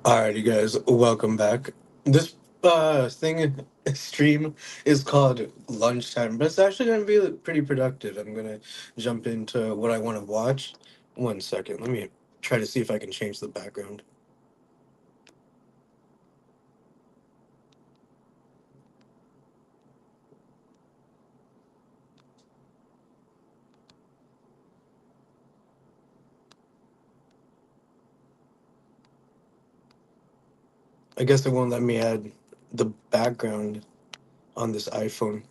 Alrighty, guys, welcome back. This thing stream is called lunchtime, but it's actually gonna be pretty productive. I'm gonna jump into what I want to watch. One second, let me try to see if I can change the background. I guess it won't let me add the background on this iPhone.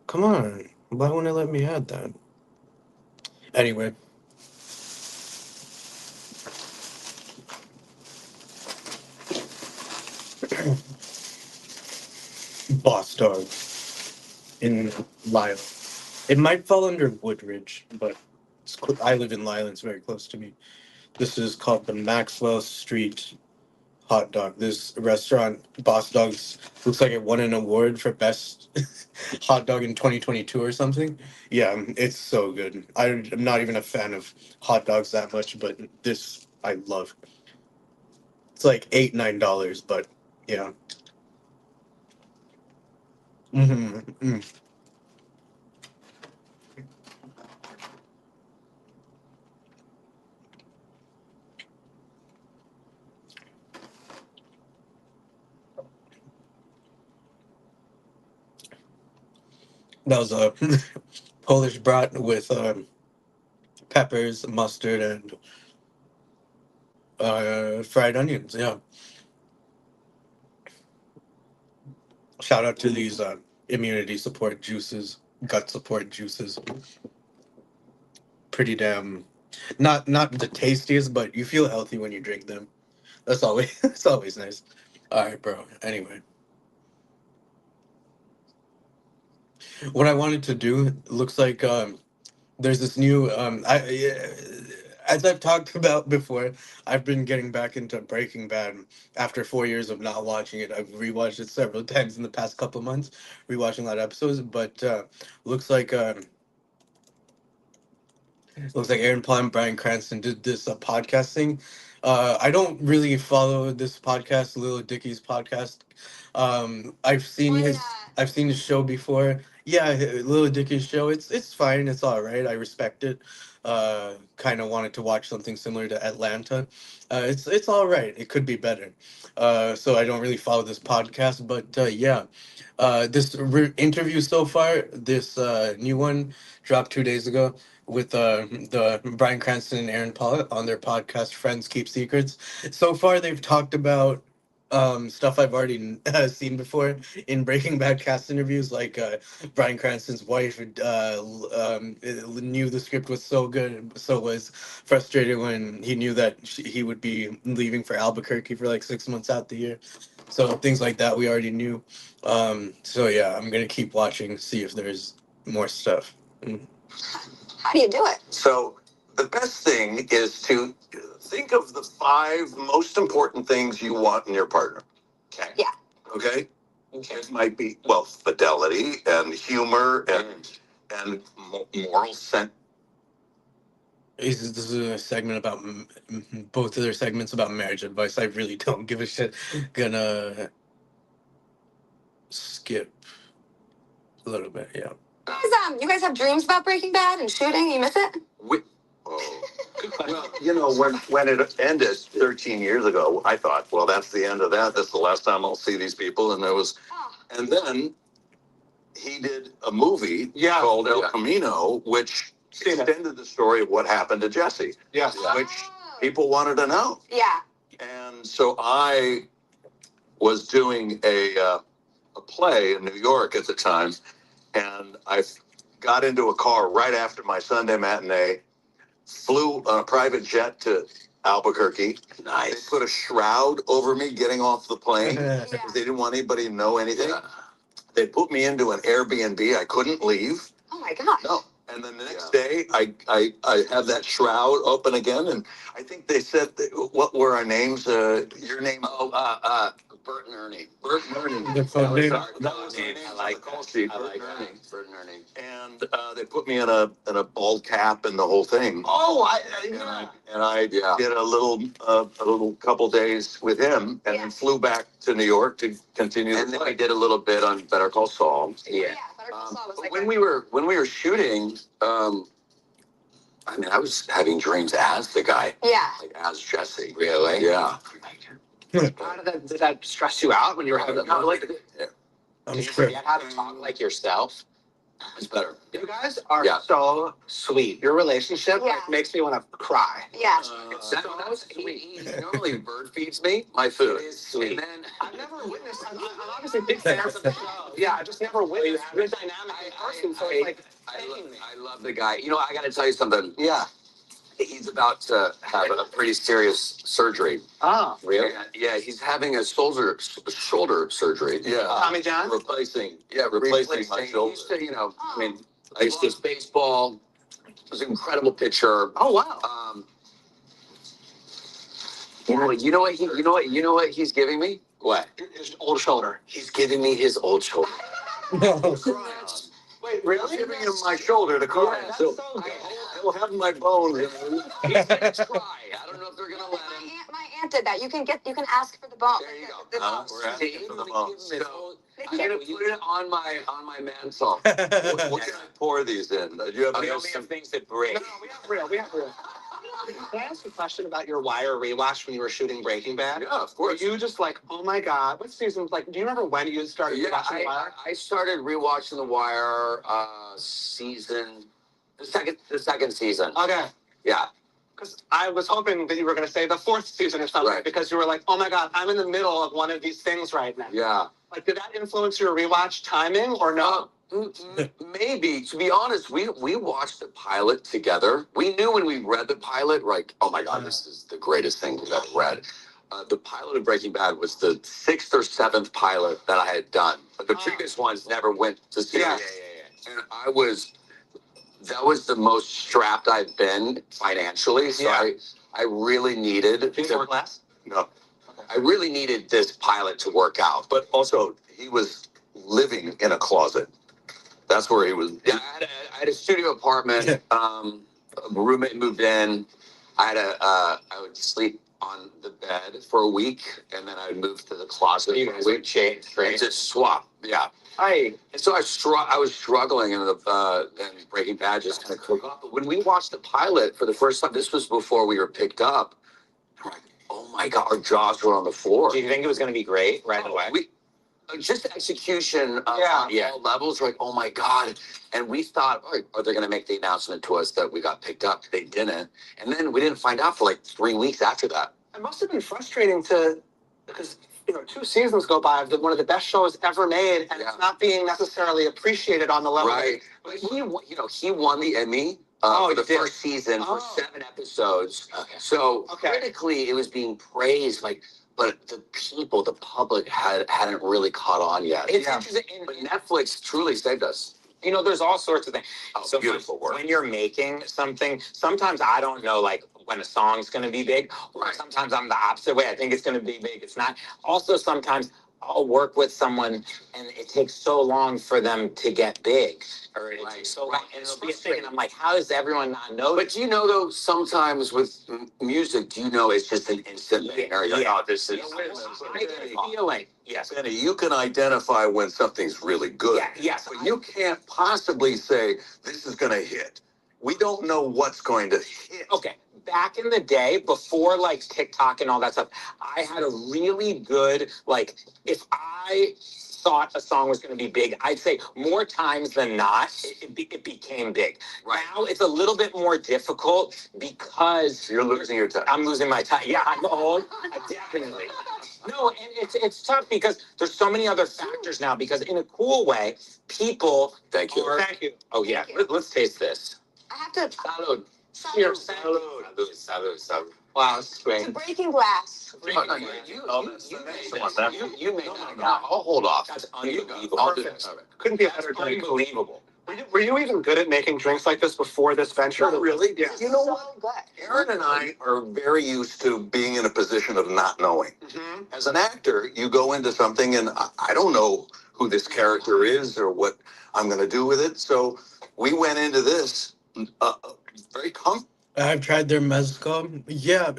Come on, why won't it let me add that? Anyway, Boss Dog in Lyle. It might fall under Woodridge, but I live in Lyle. It's very close to me. This is called the Maxwell Street Hot Dog. This restaurant, Boss Dogs, looks like it won an award for best hot dog in 2022 or something. Yeah, it's so good. I'm not even a fan of hot dogs that much, but this I love. It's like $8-9, but yeah. Mm-hmm. That was a Polish brat with peppers, mustard, and fried onions. Yeah. Shout out to these immunity support juices, gut support juices. Pretty damn not the tastiest, but you feel healthy when you drink them. That's always that's always nice. All right, bro. Anyway, what I wanted to do looks like there's this new as I've talked about before, I've been getting back into Breaking Bad after 4 years of not watching it. I've rewatched it several times in the past couple months, rewatching a lot of episodes. But looks like looks like Aaron Paul and Brian Cranston did this podcast thing. I don't really follow this podcast, Little Dicky's podcast. I've seen I've seen his show before. Yeah, Little Dicky's show. It's fine. It's all right. I respect it. Kind of wanted to watch something similar to Atlanta. It's all right. It could be better. So I don't really follow this podcast, but yeah, this interview so far, this new one dropped 2 days ago with the Brian Cranston and Aaron Paul on their podcast Friends Keep Secrets. So far, they've talked about stuff I've already seen before in Breaking Bad cast interviews, like Brian Cranston's wife knew the script was so good, so was frustrated when he knew that he would be leaving for Albuquerque for like 6 months out the year. So things like that we already knew. So yeah, I'm gonna keep watching, see if there's more stuff. Mm. How do you do it? So the best thing is to think of the five most important things you want in your partner. Okay. Yeah. Okay. Okay. It might be fidelity and humor and moral sense. This is a segment about both of their segments about marriage advice. I really don't give a shit. Gonna skip a little bit. Yeah. You guys have dreams about Breaking Bad and shooting? You miss it? Oh. Well, when it ended 13 years ago, I thought, well, that's the end of that. That's the last time I'll see these people. And and then he did a movie called El Camino, which extended the story of what happened to Jesse. Yeah. Which people wanted to know. Yeah. And so I was doing a play in New York at the time, and I got into a car right after my Sunday matinee, flew on a private jet to Albuquerque. Nice. They put a shroud over me getting off the plane because they didn't want anybody to know anything. Yeah. They put me into an Airbnb. I couldn't leave. Oh my gosh. No. And then the next day, I had that shroud open again, and I think they said, what were our names? Your name? Bert and Ernie. Bert and Ernie. That was our name. I like the call sheet. Bert and Ernie. Bert and Ernie. And they They put me in a bald cap and the whole thing. Oh, And I did a little couple days with him, and then flew back to New York to continue. And then we did a little bit on Better Call Saul. Yeah. Better Call Saul was when we were shooting. I mean, I was having dreams as the guy. Yeah. Like as Jesse. Really? Yeah. How did that stress you out when you were having I'm did you sure. forget how to talk like yourself? It's better. You guys are so sweet. Your relationship makes me want to cry. Yeah. It's so sweet. He normally bird feeds me my food. It is sweet. And then I've never witnessed. I'm obviously big fans of the show. Yeah, I just never witnessed good dynamic in person. So it's like, I love the guy. You know, I got to tell you something. yeah. He's about to have a pretty serious surgery. Oh, really? Yeah, he's having a shoulder surgery. Yeah. Tommy John? Replacing my shoulder. Used to, I mean, I used to baseball. Was an incredible pitcher. Oh, wow. You know what he's giving me? What? His old shoulder. He's giving me his old shoulder. No. Wait, really? I'm giving him my shoulder to cry. Yeah, that's so good. I will have my bones. He's gonna try. I don't know if they're gonna let him. My aunt did that. You can ask for the bone. There you go. The We're bones. asking for the bones. So, I'm They gonna can't- put it on my mantle. What can I pour these in? Do you have We any only have things that break. No, we have real. Can I ask you a question about your Wire rewatch when you were shooting Breaking Bad? Yeah, of course. Were you just like, oh my God, what season? Like, do you remember when you started watching The Wire? I started rewatching The Wire the second season. Okay. Yeah. Because I was hoping that you were going to say the fourth season or something, Right. because you were like, oh my God, I'm in the middle of one of these things right now. Yeah. Like, did that influence your rewatch timing or no? Maybe. To be honest, we watched the pilot together. We knew when we read the pilot, like, oh my God, this is the greatest thing we've ever read. The pilot of Breaking Bad was the 6th or 7th pilot that I had done. But the previous ones never went to see. Yeah. And that was the most strapped I've been financially. So I really needed. Can you work less? No. I really needed this pilot to work out. But also, he was living in a closet. That's where he was. Yeah, I had a studio apartment. A roommate moved in. I would sleep on the bed for a week, and then I would move to the closet for a week. Change, And just swap. Yeah. Hi. And so I was struggling, and Breaking Bad just kind of took off. But when we watched the pilot for the first time, this was before we were picked up. We're like, oh my God, our jaws were on the floor. Do you think it was going to be great right away? Just execution on all levels, like, oh my God. And we thought, all right, are they going to make the announcement to us that we got picked up? They didn't. And then we didn't find out for like 3 weeks after that. It must have been frustrating because 2 seasons go by of one of the best shows ever made, and it's not being necessarily appreciated on the level. Right. But he won the Emmy for the first season for 7 episodes. Okay. So critically, it was being praised, but the people, the public hadn't really caught on yet. It's interesting. But Netflix truly saved us. There's all sorts of things. So beautiful work. When you're making something, sometimes I don't know, like, when a song's going to be big. Or sometimes I'm the opposite way. I think it's going to be big. It's not. Also, sometimes I'll work with someone and it takes so long for them to get big. Or it takes so long. And it'll be a thing. And I'm like, how does everyone not know? But do you know, though, sometimes with music, do you know it's just an instant thing? Or you're like, oh, this is... I get a feeling. Yes. Benny, you can identify when something's really good. Yeah, yes. But you can't possibly say, this is going to hit. We don't know what's going to hit. Okay. Back in the day, before like TikTok and all that stuff, I had a really good, like, if I thought a song was going to be big, I'd say more times than not, it became big. Right. Now it's a little bit more difficult because You're losing your time. I'm losing my time. Yeah, I'm old. Definitely. No, and it's tough because there's so many other factors now. Because in a cool way, people. Thank you. Thank you. Oh yeah. Let's taste this. I have to. Salud. Here, Salud. Salud. Wow, this is great. It's a breaking glass. You made that. I'll hold off. That's unbelievable. I'll do this. Couldn't be a better drink. Unbelievable. Were you even good at making drinks like this before this venture? Not really. Yeah. You know what? So good. Aaron and I are very used to being in a position of not knowing. Mm-hmm. As an actor, you go into something and I don't know who this character is or what I'm going to do with it. So we went into this very comfortable. I've tried their mezcal. Yeah,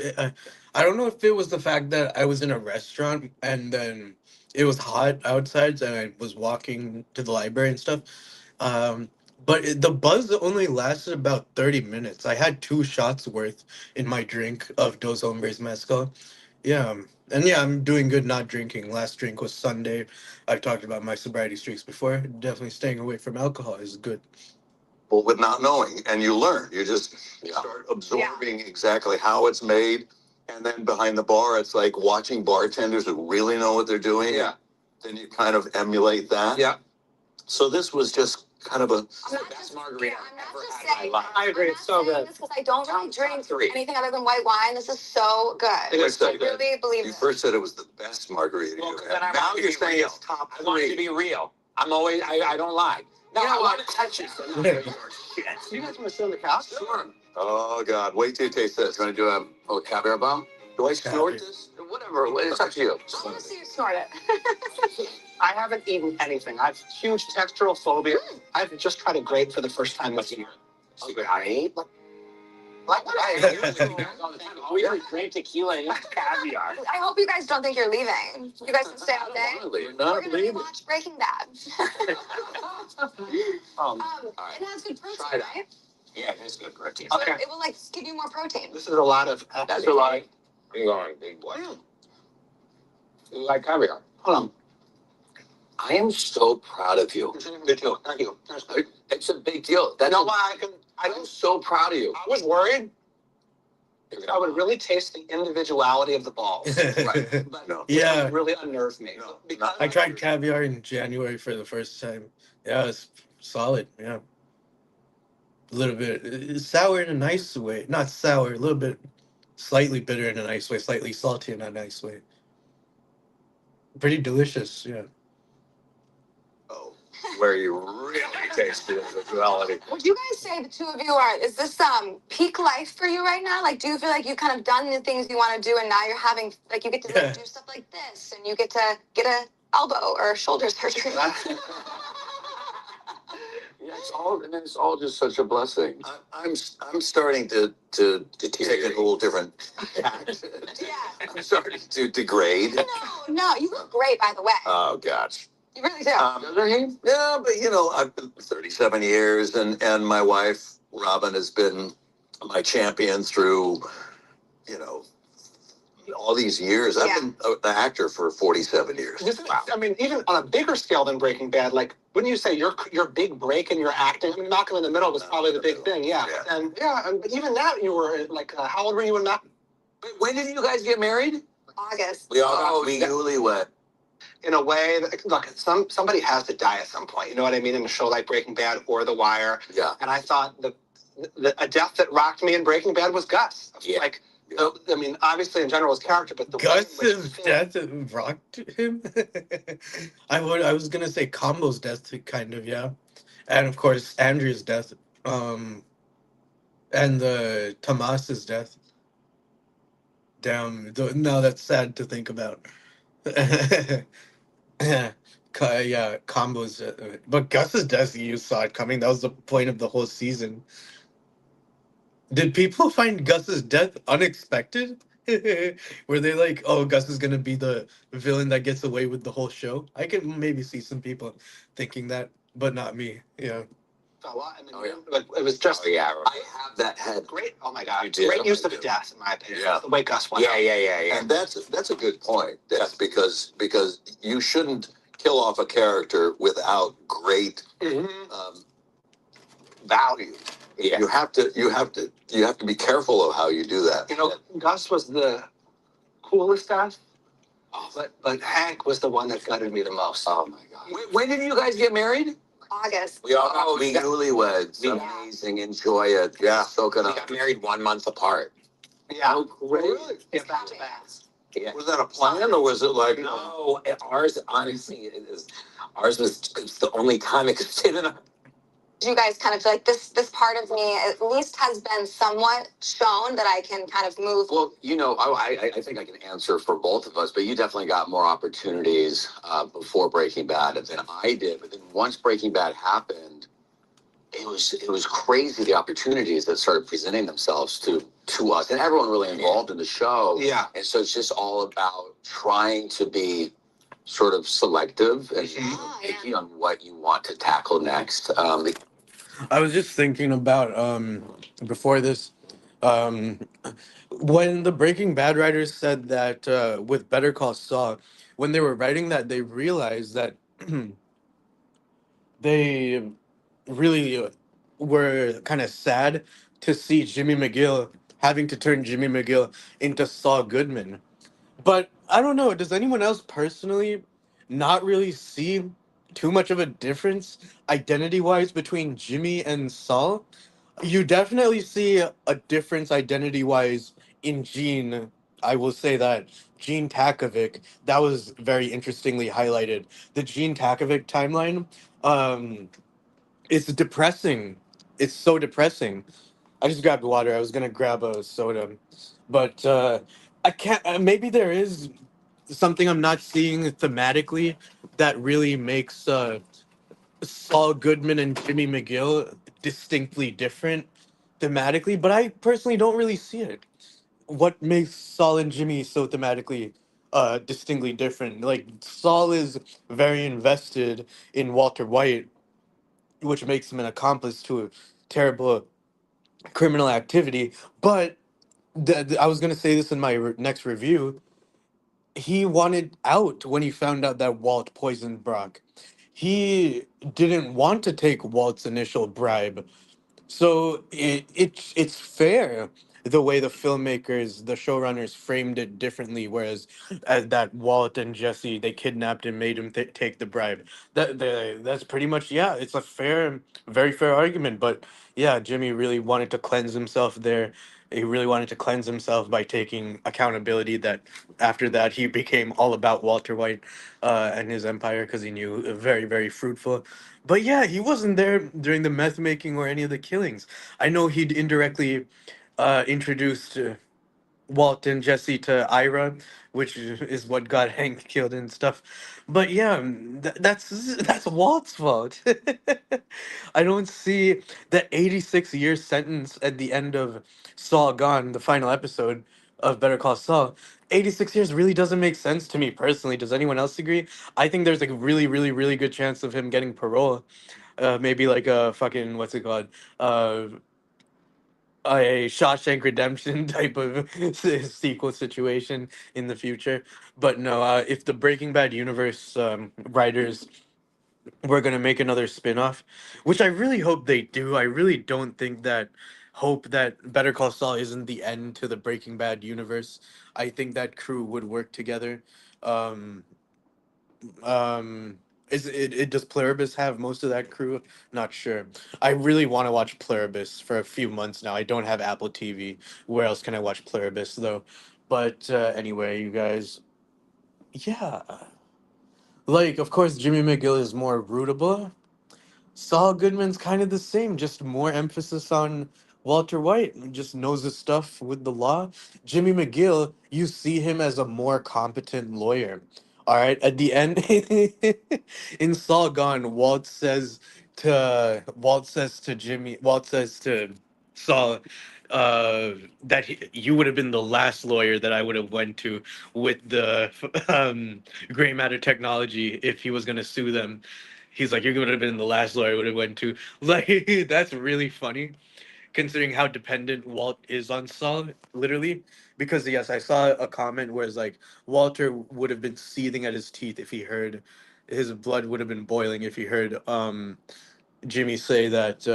I don't know if it was the fact that I was in a restaurant and then it was hot outside and I was walking to the library and stuff. Um, but the buzz only lasted about 30 minutes. I had 2 shots worth in my drink of Dos Hombres mezcal. Yeah, and yeah, I'm doing good not drinking. Last drink was Sunday. I've talked about my sobriety streaks before. Definitely staying away from alcohol is good. With not knowing, and you learn. You just start absorbing exactly how it's made, and then behind the bar, it's like watching bartenders who really know what they're doing. Yeah. Then you kind of emulate that. Yeah. So this was just kind of a best margarita I've ever had saying, in my life. I agree. It's so good. Because I don't really drink anything other than white wine. This is so good. I really believe you this. first said it was the best margarita Well, you've then had. I Now want you're to be saying real. it's top I want it to three. be real. I'm always, I don't lie. No, You know I what? want to touch it. You guys want to sit on the couch? Sure. Oh God! Wait till you taste this. You want to do a caviar bomb? Do I snort Caviar. this? Whatever. It's up to you. I want to see you snort it. I haven't eaten anything. I have huge textural phobia. I've just tried a grape for the first time this year. Secret honey. Like what I We drink tequila and eat caviar. I hope you guys don't think you're leaving. You guys can stay all day. We're We're not gonna leaving. watch Breaking Bad. It has good protein, Try that. right? Yeah, it's good protein. Okay. It will like give you more protein. This is a lot of. That's a lot. You're going, big boy. You like caviar? Hold on. I am so proud of you. Big deal. Thank you. It's a big deal. That's You know why I'm so proud of you. I was worried. I would really taste the individuality of the balls. Right. But No. Yeah. it really unnerved me. No, Because I tried caviar in January for the first time. Yeah, it's solid. Yeah. A little bit it's sour in a nice way. Not sour, a little bit slightly bitter in a nice way, slightly salty in a nice way. Pretty delicious, yeah. Oh, where you really taste the individuality. Would you guys say the two of you are? Is this peak life for you right now? Like, do you feel like you've kind of done the things you want to do, and now you're having like you get to Yeah. like, do stuff like this, and you get to get a elbow or shoulder surgery? Yeah, it's all just such a blessing. I'm starting to take a little different tact. Yeah. I'm starting to degrade. No, you look great, by the way. Oh gosh. You really do. Yeah, but I've been 37 years, and my wife Robin has been my champion through, all these years. I've been an actor for 47 years. I mean, even on a bigger scale than Breaking Bad, like, wouldn't you say your big break in your acting? I mean, Malcolm in the Middle was probably the big thing, yeah. But even that, you were like, how old were you in Malcolm? When did you guys get married? August. We newlywed. In a way, look, somebody has to die at some point. You know what I mean? In a show like Breaking Bad or The Wire. Yeah. And I thought a death that rocked me in Breaking Bad was Gus. Yeah. Like, I mean, obviously in general his character, but the Gus's death rocked him. I was gonna say Combo's death, kind of, yeah, and of course Andrew's death, and the Tomas's death. Damn, no, that's sad to think about. Yeah, Combo's, but Gus's death, you saw it coming. That was the point of the whole season. Did people find Gus's death unexpected? Were they like, oh, Gus is gonna be the villain that gets away with the whole show? I can maybe see some people thinking that, but not me. Yeah. But it was just I have that head. great. Oh my God, You did. great use of death, in my opinion. Yeah. The way Gus went. out. Yeah. And that's a good point. That's because you shouldn't kill off a character without great value. Yeah. You have to be careful of how you do that. Gus was the coolest death, but Hank was the one that gutted me the most. Oh my God. When did you guys get married? August. We newlyweds. Yeah. Amazing. Enjoy it. Yeah. Soak it We up. got married 1 month apart. Yeah. Really? Yeah, back to back. Yeah. Was that a plan or was it like? No, ours honestly is. Ours was it's the only time it could fit in. You guys kind of feel like this part of me at least has been somewhat shown that I can kind of move. Well, I think I can answer for both of us, but you definitely got more opportunities before Breaking Bad than I did. But then once Breaking Bad happened, it was crazy the opportunities that started presenting themselves to us and everyone really involved in the show. Yeah. And so it's just all about trying to be sort of selective and picky on what you want to tackle next. I was just thinking about before this, um, when the Breaking Bad writers said that with Better Call Saul, when they were writing that, they realized that they really were kind of sad to see Jimmy McGill having to turn Jimmy McGill into Saul Goodman. But I don't know, does anyone else personally not really see too much of a difference identity wise between Jimmy and Saul? You definitely see a difference identity wise in Gene. I will say that Gene Takovic, that was very interestingly highlighted. The Gene Takovic timeline, um, it's depressing. It's so depressing. I just grabbed water. I was gonna grab a soda, but I can't. Maybe there is something I'm not seeing thematically that really makes Saul Goodman and Jimmy McGill distinctly different thematically, but I personally don't really see it. What makes Saul and Jimmy so thematically distinctly different? Like Saul is very invested in Walter White, which makes him an accomplice to a terrible criminal activity. But I was gonna say this in my next review. He wanted out when he found out that Walt poisoned Brock. He didn't want to take Walt's initial bribe, so it's fair the way the filmmakers, the showrunners framed it differently. Whereas that Walt and Jesse, they kidnapped and made him take the bribe. That's pretty much, yeah. It's a fair, very fair argument. But yeah, Jimmy really wanted to cleanse himself there. He really wanted to cleanse himself by taking accountability. That after that he became all about Walter White and his empire because he knew very fruitful. But yeah, he wasn't there during the meth making or any of the killings. I know he'd indirectly introduced Walt and Jesse to Ira, which is what got Hank killed and stuff. But yeah, that's Walt's fault. I don't see the 86-year sentence at the end of Saul Gone, the final episode of Better Call Saul. 86 years really doesn't make sense to me personally. Does anyone else agree? I think there's like a really good chance of him getting parole. Maybe like a fucking what's it called? A Shawshank Redemption type of sequel situation in the future. But no, if the Breaking Bad universe writers were gonna make another spin-off, which I really hope they do. I really don't think that hope that Better Call Saul isn't the end to the Breaking Bad universe. I think that crew would work together. Um, does Pluribus have most of that crew? Not sure. I really want to watch Pluribus for a few months now. I don't have Apple TV. Where else can I watch Pluribus though? But anyway, you guys, yeah, like of course Jimmy McGill is more rootable. Saul Goodman's kind of the same, just more emphasis on Walter White, who just knows his stuff with the law. Jimmy McGill, you see him as a more competent lawyer. All right, at the end, in Saul Gone, Walt says to Jimmy, Walt says to Saul, that you would have been the last lawyer that I would have went to with the gray matter technology if he was going to sue them. He's like, you're going to have been the last lawyer I would have went to. Like, that's really funny, considering how dependent Walt is on Saul, literally. Because yes, I saw a comment where it's like Walter would have been seething at his teeth if he heard, his blood would have been boiling if he heard Jimmy say that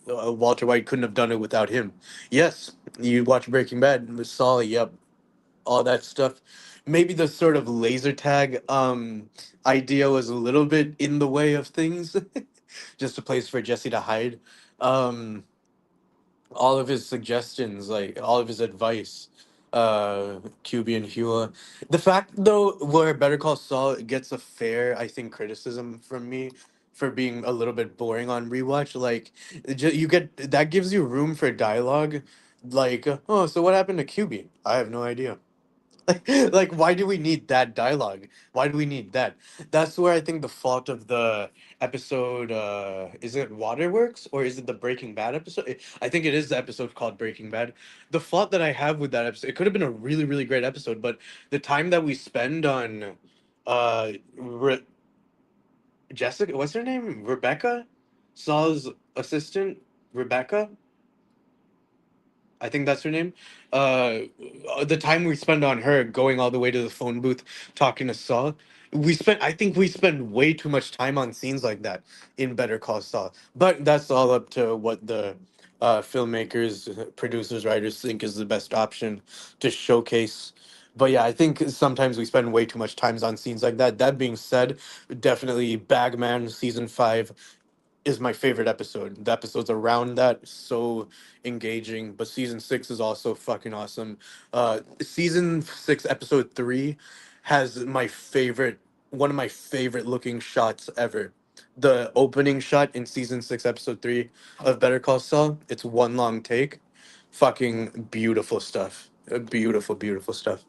Walter White couldn't have done it without him. Yes, you watch Breaking Bad with Saul, yep, all that stuff. Maybe the sort of laser tag idea was a little bit in the way of things. Just a place for Jesse to hide. Um, all of his suggestions, like all of his advice, QB and Hua. The fact though, where Better Call Saul gets a fair, I think, criticism from me for being a little bit boring on rewatch, like you get that gives you room for dialogue, like oh, so what happened to QB? I have no idea. Like, why do we need that dialogue? Why do we need that? That's where I think the fault of the episode, is it Waterworks or is it the Breaking Bad episode? I think it is the episode called Breaking Bad. The fault that I have with that episode, it could have been a really, really great episode, but the time that we spend on uh Jessica, what's her name? Rebecca? Saul's assistant, Rebecca? I think that's her name. Uh, the time we spend on her going all the way to the phone booth talking to Saul, I think we spend way too much time on scenes like that in Better Call Saul. But that's all up to what the filmmakers, producers, writers think is the best option to showcase. But yeah, I think sometimes we spend way too much times on scenes like that. That being said, definitely Bagman season 5 is my favorite episode. The episodes around that so engaging, but season 6 is also fucking awesome. Season 6 episode 3 has one of my favorite looking shots ever. The opening shot in season 6 episode 3 of Better Call Saul. It's one long take. Fucking beautiful stuff. Beautiful, beautiful stuff.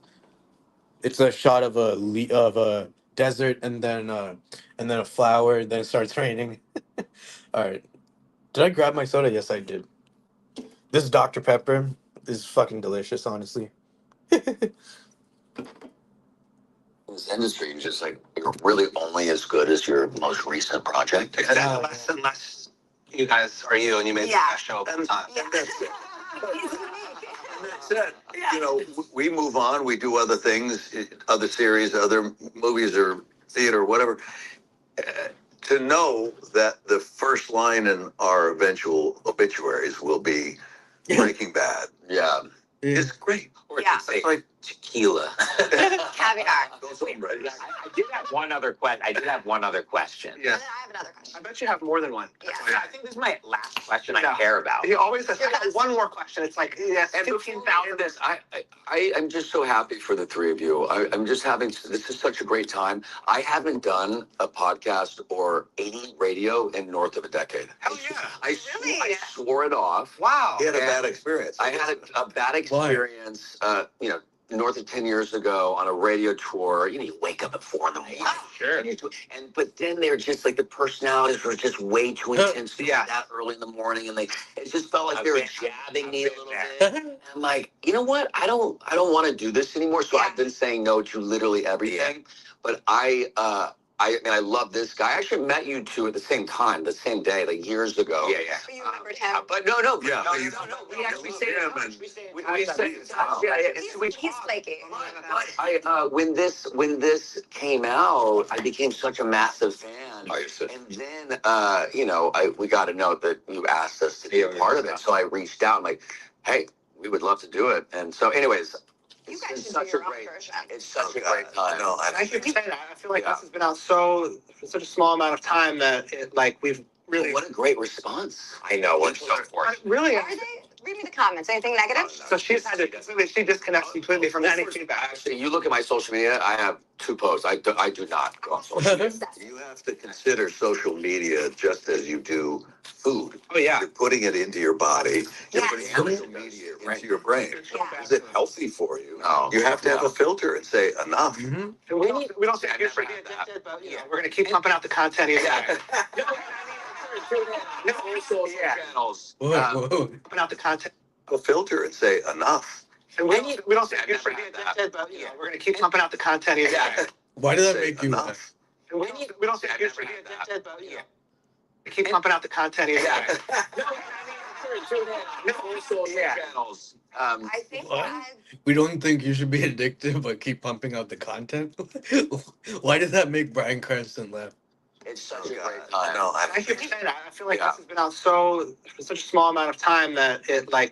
It's a shot of of a desert and then a flower. Then it starts raining. All right. Did I grab my soda? Yes, I did. This Dr. Pepper is fucking delicious, honestly. In this industry, you're just like, you're really only as good as your most recent project. Less and less you guys are you, and you made the best show of all time. Yeah. That's it. That's it. You know, we move on. We do other things, other series, other movies or theater, whatever. To know that the first line in our eventual obituaries will be Breaking Bad Yeah. is great. Or Yeah. to say tequila. Caviar. Goes home, right? I did have one other question. I did have one other question. Yeah. And then I have another question. I bet you have more than one. Yeah. I think this is my last question I Yeah. care about. He always says, I got one more question. It's like, yes, And before we end this, I'm just so happy for the three of you. I'm just having, this is such a great time. I haven't done a podcast or any radio in north of a decade. Hell yeah. I Really? swore it off. Wow. He had a Yeah. bad experience. I had a bad experience, north of 10 years ago on a radio tour. You wake up at 4 in the morning. Sure. But then they're just like the personalities were just way too intense to Yeah. that early in the morning, and it just felt like I've they were been- jabbing me a I've little been bit. And I'm like, you know what? I don't want to do this anymore. So Yeah. I've been saying no to literally everything. But I love this guy. I actually met you two at the same time, the same day, like years ago. Yeah, yeah. But you remembered him. But no. Yeah, no, but you- We actually you stayed in love him touch. and- We stayed in we touch. stayed in touch. He's flaky. But when this came out, I became such a massive fan. Oh, you're so- And then, we got a note that you asked us to be a Yeah, part of it. So I reached out, I'm like, hey, we would love to do it. And so, anyways, You it's guys been should do such a your own great, version. it's such a Oh, great God, time. I know. I keep saying that. I feel like Yeah. this has been out in such a small amount of time that we've really. What a great response. I know. We're so fortunate. Really? Are they? Read me the comments. Anything negative? So she's had to completely, she disconnects completely from any feedback. Actually, you look at my social media, I have 2 posts. I do not go on social media. You have to consider social media just as you do food. Oh, yeah. You're putting it into your body. You're Yes. putting social media into your brain. Yeah. Is it healthy for you? No. You have to have a filter and say enough. Mhm. And we don't say I good for never the had that. addicted, but we're going to keep pumping out the content either way. All social channels. Whoa, whoa. Pumping out the content. A filter and say enough. And we don't say I good for never the had that. addicted, but we're going to keep pumping out the content either way. Why did that Say make you laugh? enough. And we don't say I good for never the had that. addicted, but we keep pumping out the content either way. All social channels. I think What? I've We don't think you should be addicted, but keep pumping out the content. Why did that make Brian Cranston laugh? It's such Oh, a God. great I time. know. I keep saying that. I feel like Yeah. this has been out for such a small amount of time that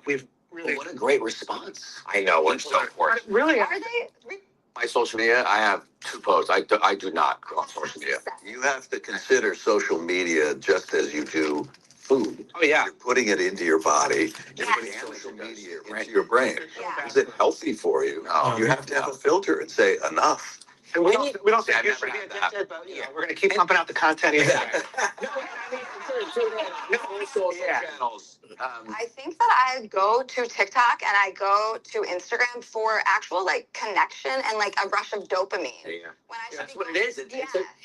we've really. What a great response. I know. We're so fortunate. Really? are they? My social media, I have 2 posts. I do not go on social media. You have to consider social media just as you do food. Oh, yeah. You're putting it into your body. You're Yes. putting social media into your brain. Yeah. Is it healthy for you? No. You have to have a filter and say enough. And we don't Yeah, think I've you never should be had that. addicted, but we're gonna keep pumping out the content. No, Either. I mean, no social channels. I think that I go to TikTok and I go to Instagram for actual like connection and like a rush of dopamine. Yeah. When I should That's be what it going- is.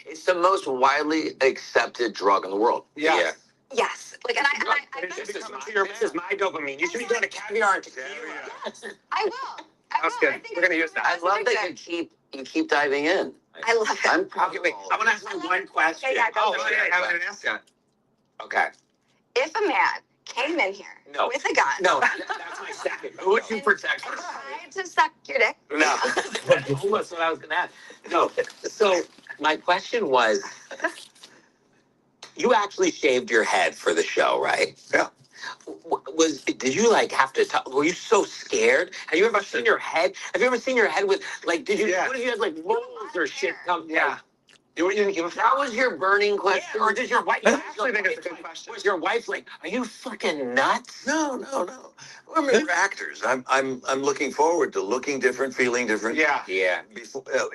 It's the most widely accepted drug in the world. Yeah. Yes. Like, and This is my dopamine. You should be doing a caviar and tequila. Yes, I will. That's good. I think We're gonna it's use that. I really love that you keep diving in. I love it. I'm proud Okay, of wait. all I of want to you. ask you one question. Okay, yeah, go. Oh, I haven't even asked yet. Okay. If a man came in here No. with a gun No, that's my second. Who would you protect? and tried to suck your dick, No. That's almost what I was gonna ask. No. So my question was, you actually shaved your head for the show, right? Yeah. Did you like have to were you so scared? Have you ever seen your head? Have you ever seen your head with like Yeah. what if you had like moles or shit come Yeah. You didn't give a That was your burning question? Yeah, or does your wife I actually think it's a good question. Was your wife like, are you fucking nuts? No. I mean, we're actors. I'm looking forward to looking different, feeling different. Yeah. Yeah.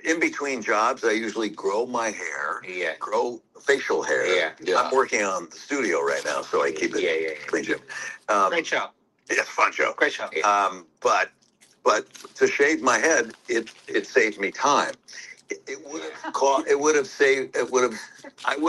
In between jobs, I usually grow my hair, Yeah. grow facial hair. Yeah. I'm working on the studio right now, so I keep it Yeah. clean. Jim. Great show. Yeah, fun show. Great show. But to shave my head, it saved me time. It would have cost. It would have saved. I would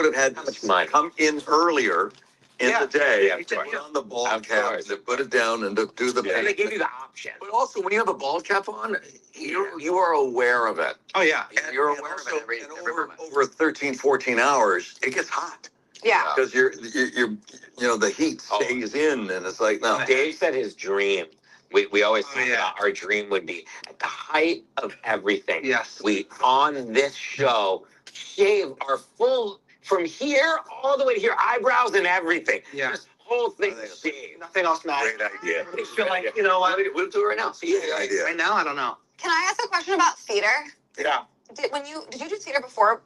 have had How much money? come in earlier in the day. Yeah, of to course. put on the bald Of cap, course. to put it down, and to do the. So they gave you the option. But also, when you have a bald cap on, you are aware of it. Oh yeah. And You're and aware of it also- every and moment. over 13, 14 hours, it gets hot yeah. because you're the heat Oh. stays in, and it's like no. Dave said his dream. We always Oh, talk yeah. about our dream would be at the height of everything. Yes. We on this show shave our full from here all the way to here, eyebrows and everything. Yeah. This whole thing I think it's shaved. Nothing else matters. Great idea. I feel like you know what? We'll do it right now. Great idea. Right now, I don't know. Can I ask a question about theater? Yeah. Did you do theater before?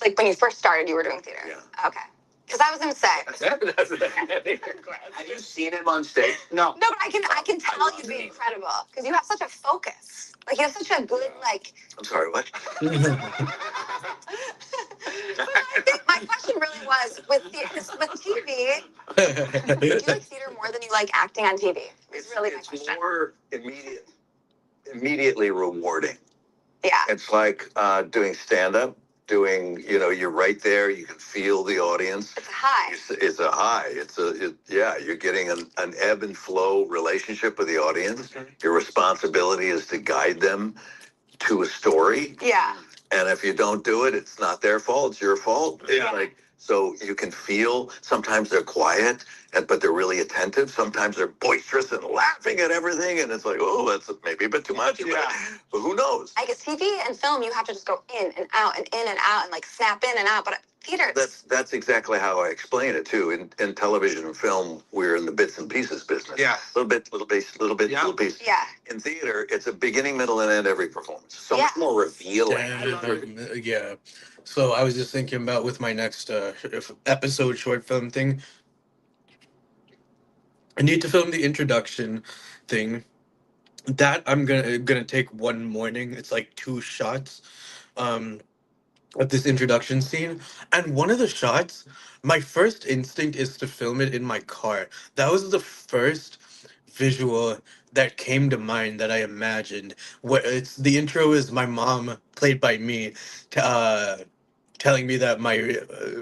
Like when you first started, you were doing theater. Yeah. Okay. Because I was gonna say. Have you seen him on stage? No. No, but I can tell you'd be incredible because you have such a focus. Like you have such a good like. I'm sorry, what? But I think my question really was with TV. Do you like theater more than you like acting on TV? It's really my It's question. more immediately rewarding. Yeah. It's like doing stand-up, you're right there, you can feel the audience. It's a high. It's a high. You're getting an ebb and flow relationship with the audience. Your responsibility is to guide them to a story. Yeah. And if you don't do it, it's not their fault, it's your fault. It's Yeah. like, so you can feel sometimes they're quiet, but they're really attentive. Sometimes they're boisterous and laughing at everything. And it's like, oh, that's maybe a bit too much. Yeah. But who knows? I guess TV and film, you have to just go in and out and like snap in and out. But theater, That's exactly how I explain it too. In television and film, we're in the bits and pieces business. Yeah. Little bit, Yeah. little piece. yeah. In theater, it's a beginning, middle, and end every performance. So much more revealing. Yeah. So I was just thinking about with my next episode short film thing. I need to film the introduction thing. That I'm gonna take one morning. It's like 2 shots of this introduction scene. And one of the shots, my first instinct is to film it in my car. That was the first visual that came to mind that I imagined. Where it's the intro is my mom, played by me, telling me that my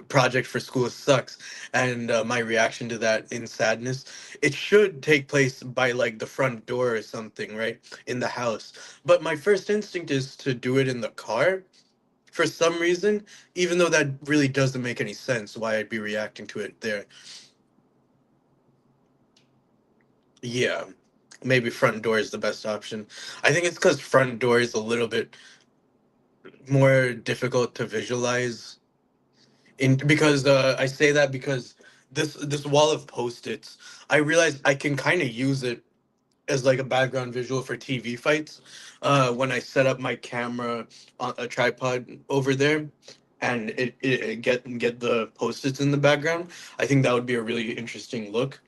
project for school sucks, and my reaction to that in sadness. It should take place by like the front door or something, right, in the house. But my first instinct is to do it in the car for some reason, even though that really doesn't make any sense why I'd be reacting to it there. Yeah, maybe front door is the best option. I think it's because front door is a little bit more difficult to visualize. Because I say that because this wall of post-its, I realize I can kind of use it as like a background visual for TV fights. When I set up my camera on a tripod over there, and it get the post-its in the background, I think that would be a really interesting look.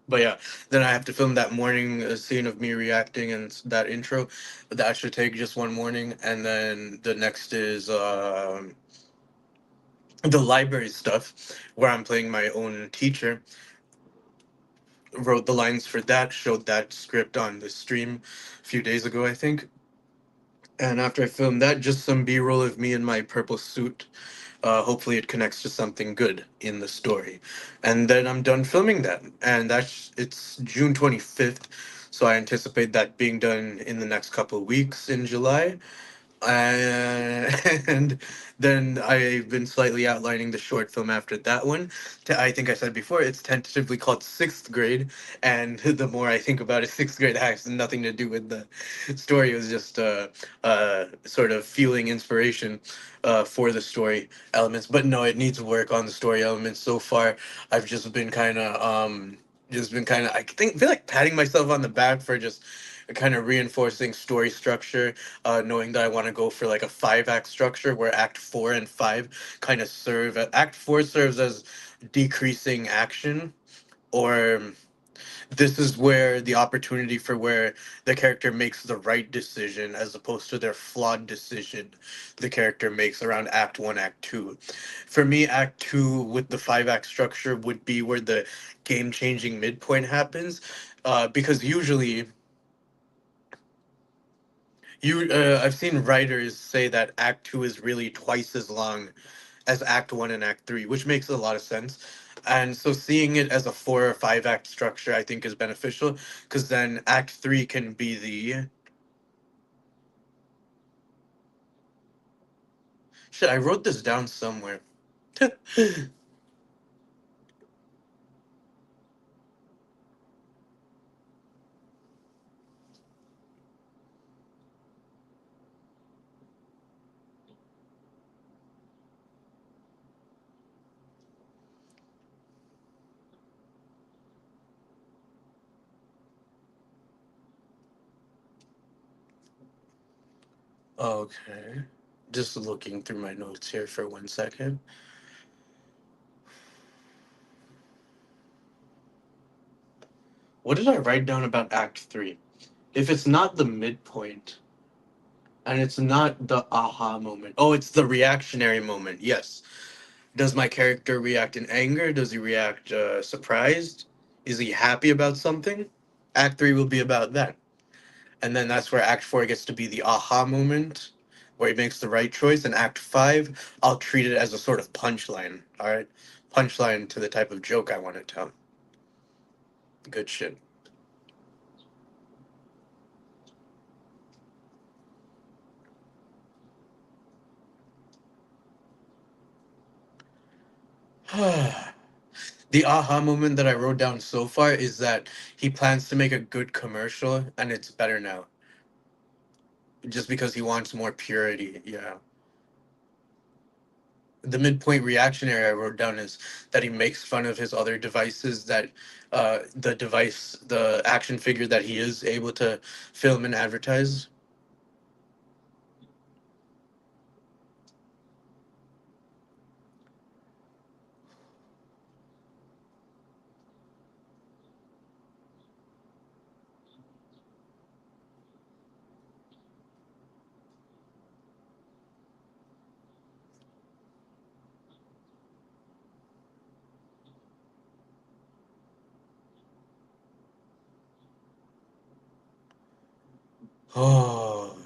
But yeah, then I have to film that morning scene of me reacting and that intro. That should take just one morning, and then the next is the library stuff, where I'm playing my own teacher. Wrote the lines for that, showed that script on the stream a few days ago, I think. And after I filmed that, just some B-roll of me in my purple suit. Hopefully, it connects to something good in the story, and then I'm done filming that. And it's June 25th, so I anticipate that being done in the next couple of weeks in July. And then I've been slightly outlining the short film after that one. I think I said before, it's tentatively called Sixth Grade, and the more I think about it, sixth grade has nothing to do with the story. It was just sort of feeling inspiration for the story elements. But no, it needs work on the story elements. So far, I've just been kind of, I think, feel like patting myself on the back for just kind of reinforcing story structure, knowing that I want to go for like a 5 act structure where act 4 and 5 kind of serve. Act 4 serves as decreasing action, or this is where the opportunity for where the character makes the right decision as opposed to their flawed decision the character makes around act 1, act 2. For me, act 2 with the 5 act structure would be where the game changing midpoint happens, because usually I've seen writers say that Act Two is really twice as long as Act One and Act Three, which makes a lot of sense. And so seeing it as a 4 or 5 act structure, I think, is beneficial because then Act Three can be the shit. I wrote this down somewhere. Okay, just looking through my notes here for 1 second. What did I write down about Act Three? If it's not the midpoint and it's not the aha moment, oh, it's the reactionary moment. Yes. Does my character react in anger? Does he react surprised? Is he happy about something? Act 3 will be about that. And then that's where Act 4 gets to be the aha moment where he makes the right choice. And Act 5, I'll treat it as a sort of punchline. All right? Punchline to the type of joke I want to tell. Good shit. The aha moment that I wrote down so far is that he plans to make a good commercial and it's better now. Just because he wants more purity. Yeah. The midpoint reactionary I wrote down is that he makes fun of his other devices, that the action figure that he is able to film and advertise. Oh,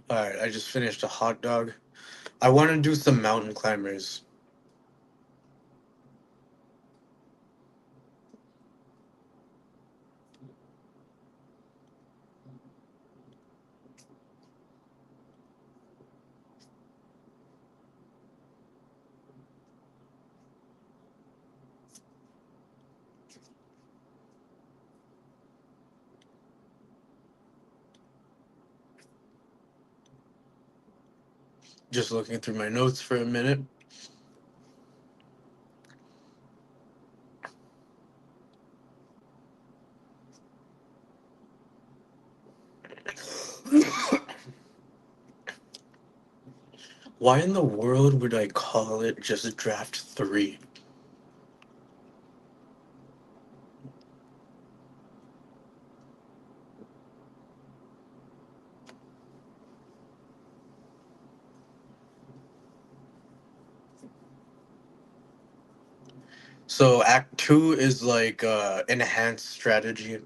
all right. I just finished a hot dog. I want to do some mountain climbers. Just looking through my notes for a minute. Why in the world would I call it just Draft 3? So Act 2 is like enhanced strategy.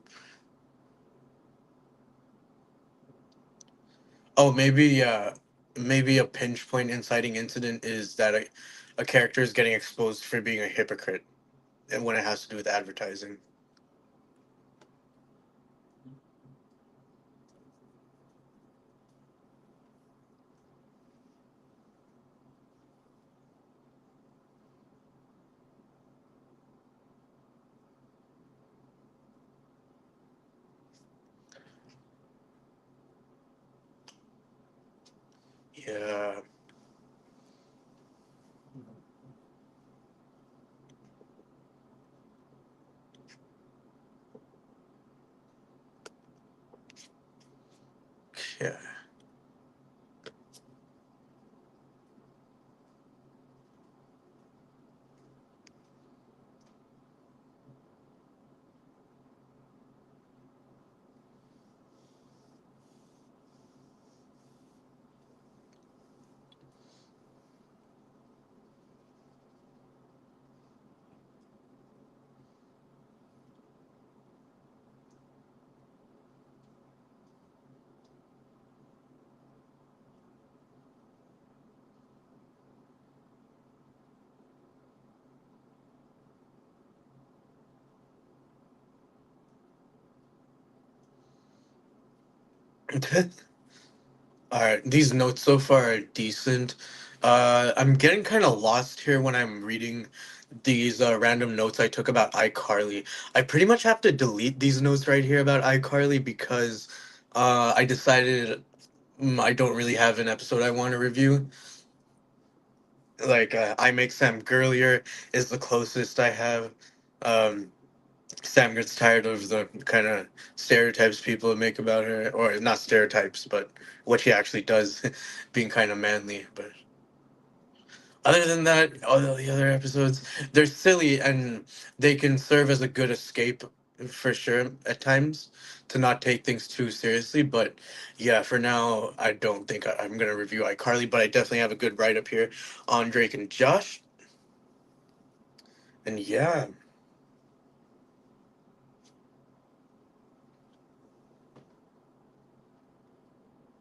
Oh, maybe a pinch point inciting incident is that a character is getting exposed for being a hypocrite, and when it has to do with advertising. Yeah. Yeah. All right, these notes so far are decent. I'm getting kind of lost here when I'm reading these random notes I took about iCarly. I pretty much have to delete these notes right here about iCarly because I decided I don't really have an episode I want to review. Like, I Make Sam Girlier is the closest I have. Um, Sam gets tired of the kind of stereotypes people make about her, or not stereotypes, but what she actually does, being kind of manly. But other than that, all the other episodes, they're silly and they can serve as a good escape for sure at times to not take things too seriously. But yeah, for now, I don't think I'm going to review iCarly, but I definitely have a good write up here on Drake and Josh. And yeah.